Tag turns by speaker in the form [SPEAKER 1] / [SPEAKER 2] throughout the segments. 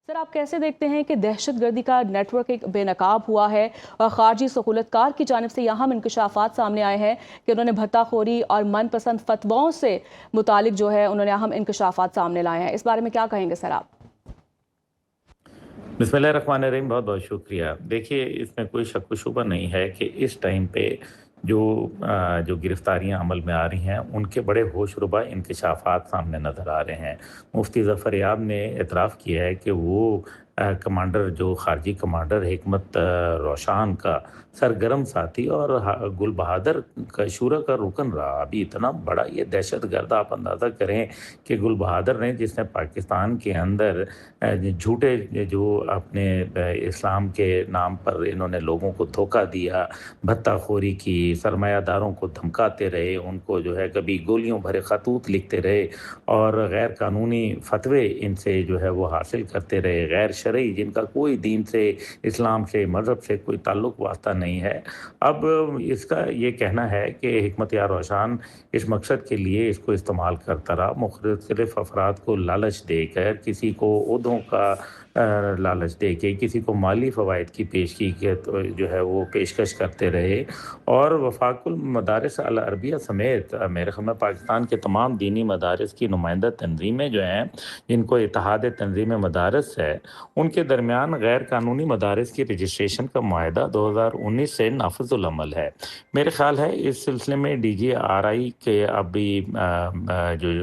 [SPEAKER 1] Sir, आप कैसे देखते हैं कि दहशत गर्दी का नेटवर्क एक बेनकाब हुआ है और खारजी सहूलतकार की जानिब से यहाँ इंकशाफात सामने आए हैं कि उन्होंने भत्ताखोरी और मनपसंद फतवाओं से मुतालिक जो है उन्होंने अहम इंकशाफात सामने लाए हैं। इस बारे में क्या कहेंगे सर आप?
[SPEAKER 2] बिस्मिल्लाहिर्रहमानिर्रहीम। बहुत बहुत शुक्रिया। देखिए, इसमें कोई शक व शुबा नहीं है कि इस टाइम पे जो जो गिरफ्तारियां अमल में आ रही हैं उनके बड़े होशरुबा इंकशाफात सामने नज़र आ रहे हैं। मुफ्ती ज़फ़र याब ने एतराफ़ किया है कि वो कमांडर जो खारजी कमांडर हिकमत रोशान का सरगर्म साथी और गुल बहादुर का शूरा का रुकन रहा। अभी इतना बड़ा ये दहशत गर्द, आप अंदाज़ा करें कि गुल बहादुर ने, जिसने पाकिस्तान के अंदर झूठे जो अपने इस्लाम के नाम पर इन्होंने लोगों को धोखा दिया, भत्ताखोरी की, सरमायादारों को धमकाते रहे, उनको जो है कभी गोलियों भरे खतूत लिखते रहे और गैर कानूनी फतवे इनसे जो है वो हासिल करते रहे, गैर शरई, जिनका कोई दीन से, इस्लाम से, मज़हब से कोई ताल्लुक़ वास्ता नहीं है। अब इसका ये कहना है कि हिकमत या रोशान इस मकसद के लिए इसको इस्तेमाल करता रहा, मुख्तलिफ़ अफराद को लालच देकर, किसी को ओहदों का लालच दे के, किसी को माली फ़वाइद की पेशगी के तो जो है वो पेशकश करते रहे और वफाकुल मदारिस अल अरबिया समेत मेरे ख़्याल में पाकिस्तान के तमाम दीनी मदारिस की नुमाइंदा तंजीमें जो हैं, जिनको इत्तेहाद तंजीम मदारिस है, उनके दरमियान गैर कानूनी मदारिस की रजिस्ट्रेशन का मुआहदा 2019 से नाफिजुल अमल है। मेरे ख़्याल है इस सिलसिले में DGRI के अभी जो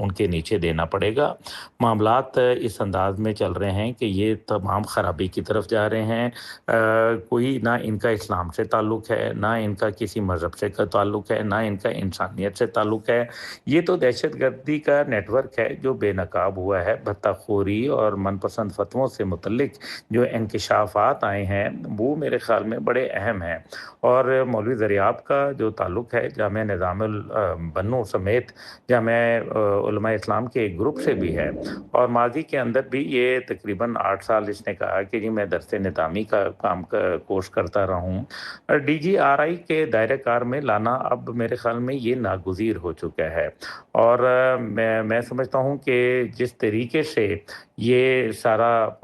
[SPEAKER 2] उनके नीचे देना पड़ेगा। मामलात इस अंदाज में चल रहे हैं कि ये तमाम ख़राबी की तरफ जा रहे हैं। कोई ना इनका इस्लाम से ताल्लुक़ है, ना इनका किसी मज़हब से ताल्लुक़ है, ना इनका इंसानियत से ताल्लुक़ है। ये तो दहशत गर्दी का नेटवर्क है जो बेनकाब हुआ है। भत्ताखोरी और मनपसंद फतवों से मुतल्लिक जो इंकशाफात आए हैं वो मेरे ख़्याल में बड़े अहम हैं। और मौलवी ज़रियाब का जो ताल्लुक़ है जामिया निज़ामुल बन्नू समेत जामिया उलमा इस्लाम के एक ग्रुप से भी है और माजी के अंदर भी ये तकरीबन 8 साल इसने कहा कि जी मैं दरसे निज़ामी का काम का कोर्स करता रहा हूँ। DGRI के दायरे कार में लाना अब मेरे ख़्याल में ये नागुज़ीर हो चुका है और मैं समझता हूँ कि जिस तरीके से ये सारा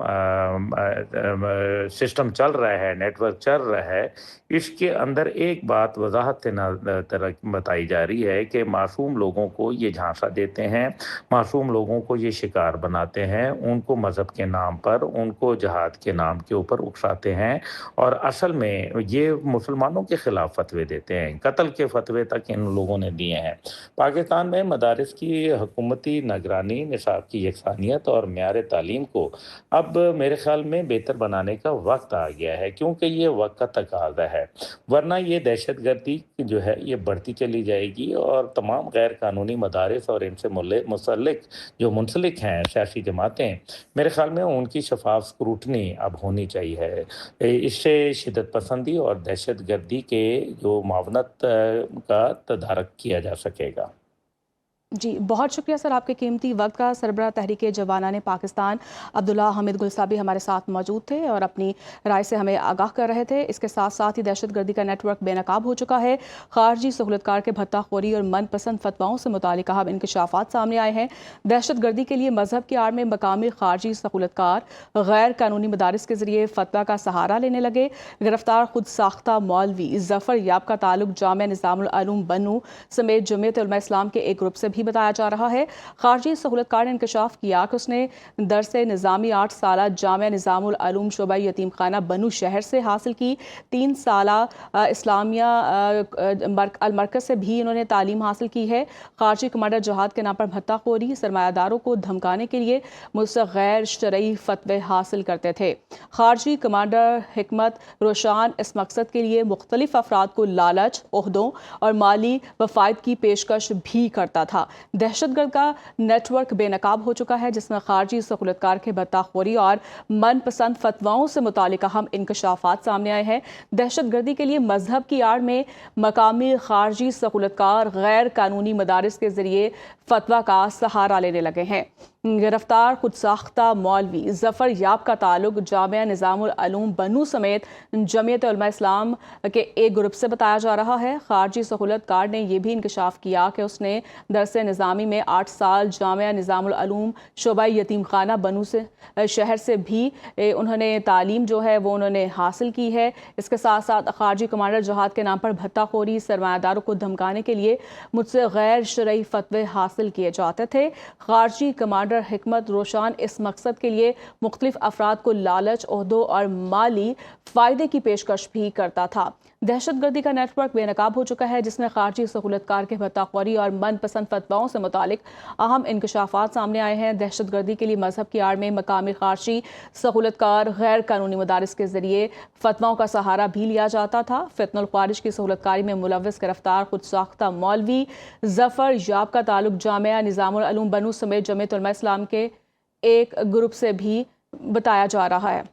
[SPEAKER 2] सिस्टम चल रहा है, नेटवर्क चल रहा है, इसके अंदर एक बात वजाहत से बताई जा रही है कि मासूम लोगों को ये झांसा देते हैं, मासूम लोगों को ये शिकार बनाते हैं, उनको मज़हब के नाम पर, उनको जहाद के नाम के ऊपर उकसाते हैं और असल में ये मुसलमानों के ख़िलाफ़ फतवे देते हैं। कत्ल के फतवे तक इन लोगों ने दिए हैं। पाकिस्तान में मदारिस की हुकूमती निगरानी, निसाब की यकसानियत और मेयार तालीम को अब मेरे ख़्याल में बेहतर बनाने का वक्त आ गया है, क्योंकि ये वक्त का तकाज़ा है। वरना ये दहशत गर्दी जो है ये बढ़ती चली जाएगी और तमाम गैर कानूनी मदारिस और इनसे मुंसलिक हैं सियासी जमातें, मेरे ख़्याल में उनकी शफाफ स्क्रूटनी अब होनी चाहिए है। इससे शिदत पसंदी और दहशत गर्दी के जो मावनत का तदारक किया जा सकेगा।
[SPEAKER 1] जी, बहुत शुक्रिया सर आपके कीमती वक्त का। सरबराह तहरीक जवानाने पाकिस्तान अब्दुल्ला हमीद गुलसाबी हमारे साथ मौजूद थे और अपनी राय से हमें आगाह कर रहे थे। इसके साथ साथ ही दहशत गर्दी का नेटवर्क बेनकाब हो चुका है। खारजी सहूलतकार के भत्ताखोरी और मनपसंद फतवाओं से मुतालिक अहम इंकशाफात सामने आए हैं। दहशत गर्दी के लिए मजहब की आड़ में मकामी खारजी सहूलतकार गैर कानूनी मदारिस के जरिए फतवा का सहारा लेने लगे। गिरफ्तार खुद साख्ता मौलवी ज़फ़र याब का ताल्लुक जामिया निज़ामुल उलूम बन्नू समेत जमीयत उलमा इस्लाम के एक ग्रुप से भी बताया जा रहा है। खारजी सहूलतकार ने इंकशाफ किया कि उसने दरसे निज़ामी 8 साला जामिया निज़ामुल उलूम शोबा यतीम खाना बन्नू शहर से हासिल की। 3 साला इस्लामिया अलमरकज़ से भी इन्होंने तालीम हासिल की है। खारजी कमांडर जहाद के नाम पर भत्ताखोरी, सरमायादारों को धमकाने के लिए मुझसे गैर शरई फतवे हासिल करते थे। खारजी कमांडर हिकमत रोशान इस मकसद के लिए मुख्तलिफ अफराद को लालच, ओहदों और माली वफ़ायद की पेशकश भी करता था। दहशतगर्द का नेटवर्क बेनकाब हो चुका है, जिसमें खारजी सहूलतकार के भत्ताखोरी और मनपसंद फतवाओं से मुतालिक हम इंकशाफात सामने आए हैं। दहशतगर्दी के लिए मजहब की आड़ में मकामी खारजी सहूलतकार गैर कानूनी मदारिस के जरिए फतवा का सहारा लेने लगे हैं। गिरफ्तार खुद साख्ता मौलवी ज़फ़र याब का ताल्लुक जामिया निज़ामुल उलूम बनू समेत जमीयत उलमा इस्लाम के एक ग्रुप से बताया जा रहा है। खारजी सहूलतकार ने यह भी इंकशाफ किया कि उसने दरस निज़ामी में 8 साल जामिया निज़ामुल उलूम शोबा यतीम खाना बनू से शहर से भी उन्होंने तालीम जो है वो उन्होंने हासिल की है। इसके साथ साथ खारजी कमांडर जहाद के नाम पर भत्ताखोरी, सरमायादारों को धमकाने के लिए मुझसे गैर शरई फतवे हासिल किए जाते थे। खारजी कमांडर हिकमत रोशान इस मकसद के लिए मुख्तलिफ अफराद को लालच, ओहदों और माली फ़ायदे की पेशकश भी करता था। दहशतगर्दी का नेटवर्क बेनकाब हो चुका है, जिसमें खारजी सहूलतकार के भत्ताखोरी और मनपसंद फतवाओं से मुतालिक अहम इंकशाफात सामने आए हैं। दहशतगर्दी के लिए मजहब की आड़ में मकामी खारजी सहूलतकार गैर कानूनी मदारिस के जरिए फतवाओं का सहारा भी लिया जाता था। फितनुल ख्वारिज की सहूलतकारी में मुलव्वस गिरफ्तार खुद साख्ता मौलवी ज़फ़र याब का ताल्लुक जामिया निज़ामुल उलूम बनू समेत जमीयत उलमा इस्लाम के एक ग्रुप से भी बताया जा रहा है।